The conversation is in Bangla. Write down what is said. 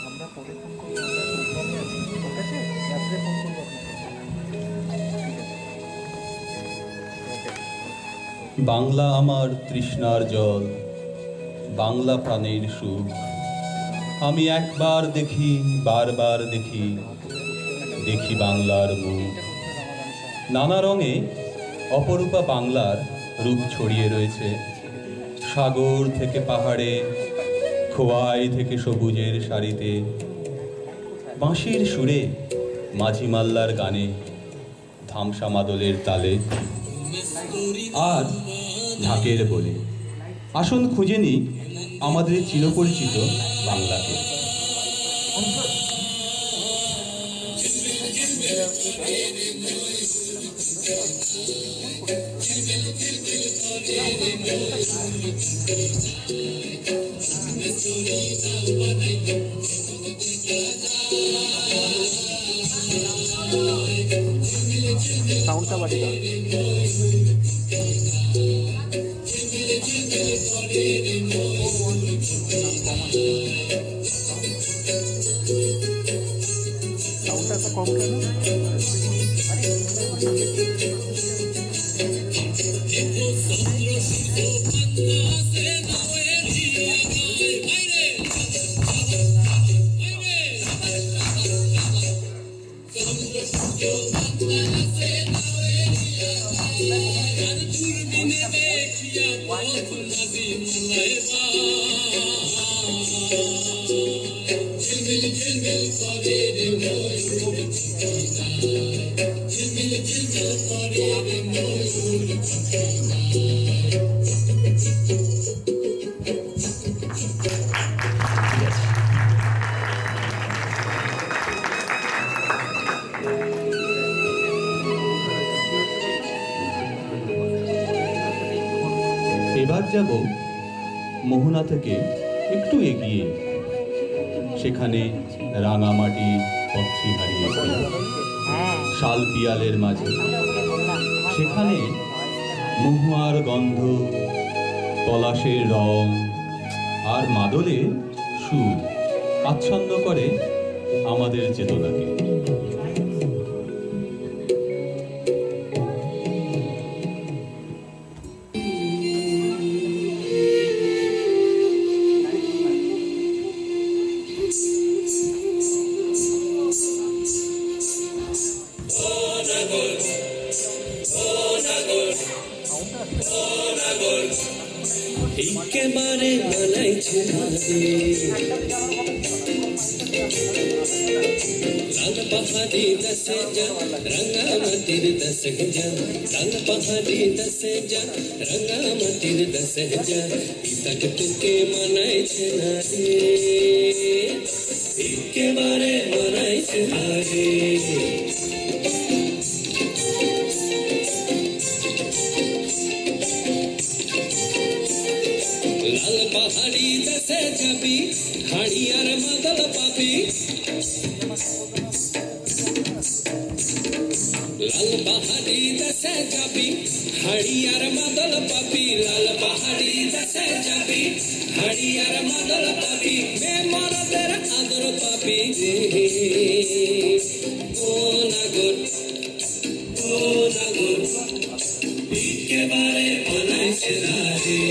আমরা পরে ফোন করবো, প্রোগ্রামে আছি, ঠিক আছে? রাত্রে ফোন করবো আপনাকে। বাংলা আমার তৃষ্ণার জল, বাংলা প্রাণের সুখ। আমি একবার দেখি, বারবার দেখি, দেখি বাংলার মুখ। নানা রঙে অপরূপা বাংলার রূপ ছড়িয়ে রয়েছে। সাগর থেকে পাহাড়ে, খোয়াই থেকে সবুজের সারিতে, বাঁশির সুরে, মাঝি মাল্লার গানে, ধামসা মাদলের তালে, আর ঢাকের বলে। আসুন খুঁজে নিই আমাদের চিরপরিচিত বাংলাকে। সাউন্ডটা বাড়ি দাও। সাউন্ডটা তো কম কেন? এবার যাব মোহনা থেকে একটু এগিয়ে। সেখানে রাঙামাটি পথি হারিয়েছে শাল পিয়ালের মাঝে। সেখানে মহুয়ার গন্ধ, পলাশের রং আর মাদলের সুর আচ্ছন্ন করে আমাদের চেতনাকে। একেবারে বানাইছে লাল পাহাড়ি দশে যা রঙ্গামতির দশে যা, লাল পাহাড়ি দশে যা রঙ্গামতির দশে যা, ইতক তুকে মানাইছে না রে, একেবারে মানাইছে না রে। লাল পাহাড়ি দেশে যাবি, হাড়ি আর মাদল পাবি। লাল পাহাড়ি দেশে যাবি, হাড়ি আর মাদল পাবি। লাল পাহাড়ি দেশে যাবি, হাড়ি আর মাদল পাবি। মেমরদের আদর পাবি রে, ও নাগর, ও নাগর, একেবারে বানাইছে না রে।